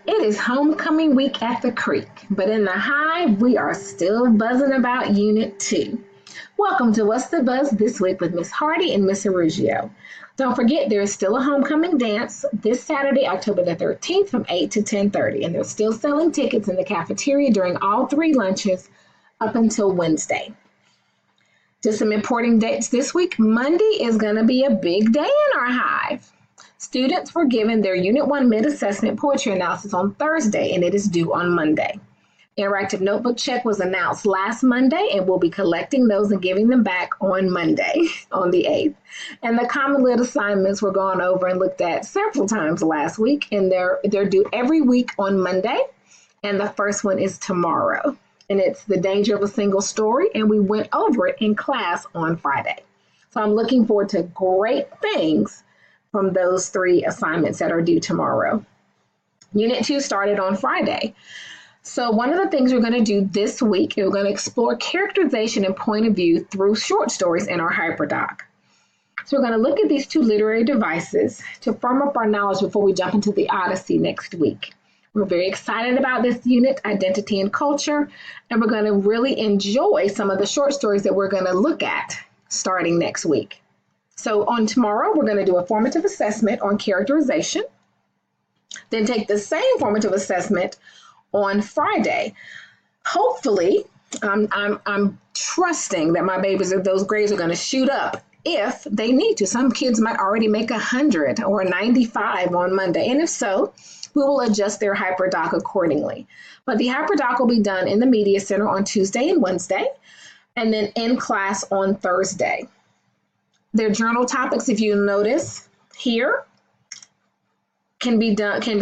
It is homecoming week at the Creek, but in the Hive, we are still buzzing about Unit 2. Welcome to What's the Buzz this week with Miss Hardy and Miss Arugio. Don't forget, there is still a homecoming dance this Saturday, October the 13th from 8 to 10:30, and they're still selling tickets in the cafeteria during all three lunches up until Wednesday. Just some important dates this week. Monday is going to be a big day in our Hive. Students were given their Unit 1 mid-assessment poetry analysis on Thursday, and it is due on Monday. Interactive notebook check was announced last Monday, and we'll be collecting those and giving them back on Monday, on the 8th. And the Common Lit assignments were gone over and looked at several times last week, and they're due every week on Monday, and the first one is tomorrow. And it's The Danger of a Single Story, and we went over it in class on Friday. So I'm looking forward to great things from those three assignments that are due tomorrow. Unit 2 started on Friday. So one of the things we're going to do this week, we're going to explore characterization and point of view through short stories in our HyperDoc. So we're going to look at these two literary devices to firm up our knowledge before we jump into the Odyssey next week. We're very excited about this unit, Identity and Culture, and we're going to really enjoy some of the short stories that we're going to look at starting next week. So on tomorrow, we're going to do a formative assessment on characterization, then take the same formative assessment on Friday. Hopefully, I'm trusting that my babies, those grades are going to shoot up if they need to. Some kids might already make 100 or 95 on Monday, and if so, we will adjust their HyperDoc accordingly. But the HyperDoc will be done in the Media Center on Tuesday and Wednesday, and then in class on Thursday. Their journal topics, if you notice here, can be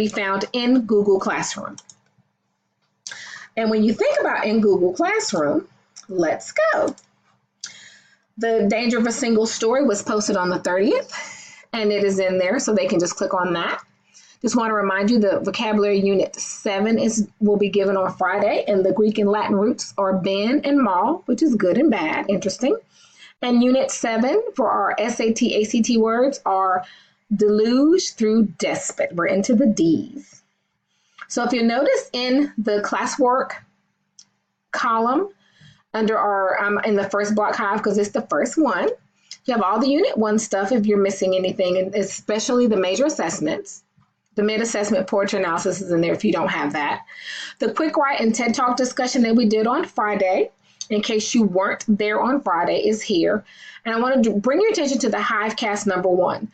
found in Google Classroom. And when you think about in Google Classroom, let's go. The Danger of a Single Story was posted on the 30th, and it is in there, so they can just click on that. Just want to remind you the vocabulary unit 7 will be given on Friday, and the Greek and Latin roots are ben and mal, which is good and bad, interesting. And unit 7 for our SAT, ACT words are deluge through despot. We're into the D's. So if you notice in the classwork column under I'm in the first block Hive because it's the first one, you have all the unit 1 stuff if you're missing anything, and especially the major assessments. The mid-assessment poetry analysis is in there if you don't have that. The quick write and TED Talk discussion that we did on Friday, in case you weren't there on Friday, is here. And I want to bring your attention to the Hivecast number 1.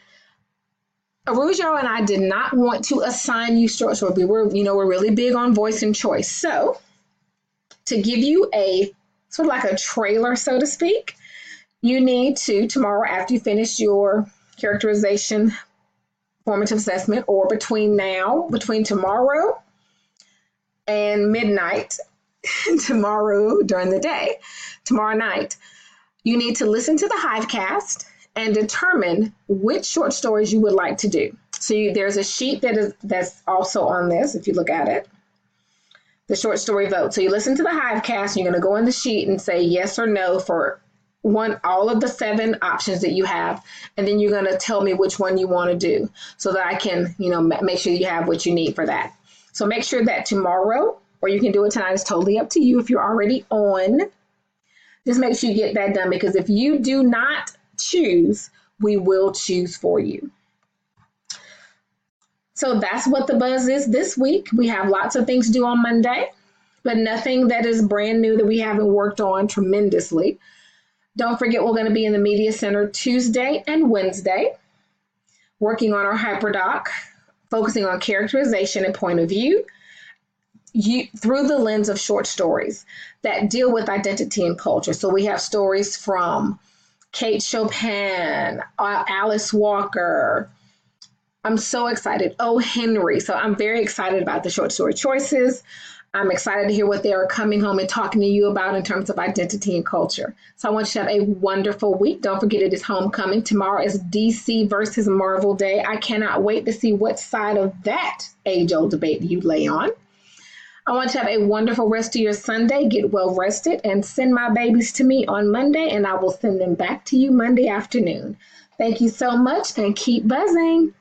Arugio and I did not want to assign you short story. We're really big on voice and choice. So to give you a sort of like a trailer, so to speak, you need to, tomorrow after you finish your characterization formative assessment, or between tomorrow and midnight, tomorrow during the day, tomorrow night, you need to listen to the Hivecast and determine which short stories you would like to do. So there's a sheet that's also on this, if you look at it, the short story vote. So you listen to the Hivecast, you're going to go in the sheet and say yes or no for all of the 7 options that you have, and then you're going to tell me which one you want to do so that I can, make sure you have what you need for that. So make sure that tomorrow, or you can do it tonight, it's totally up to you if you're already on. Just make sure you get that done, because if you do not choose, we will choose for you. So that's what the buzz is this week. We have lots of things to do on Monday, but nothing that is brand new that we haven't worked on tremendously. Don't forget, we're going to be in the Media Center Tuesday and Wednesday, working on our HyperDoc, focusing on characterization and point of view through the lens of short stories that deal with identity and culture. So we have stories from Kate Chopin, Alice Walker. I'm so excited. O. Henry. So I'm very excited about the short story choices. I'm excited to hear what they are coming home and talking to you about in terms of identity and culture. So I want you to have a wonderful week. Don't forget, it is homecoming. Tomorrow is DC versus Marvel Day. I cannot wait to see what side of that age-old debate you lay on. I want you to have a wonderful rest of your Sunday. Get well rested and send my babies to me on Monday, and I will send them back to you Monday afternoon. Thank you so much, and keep buzzing.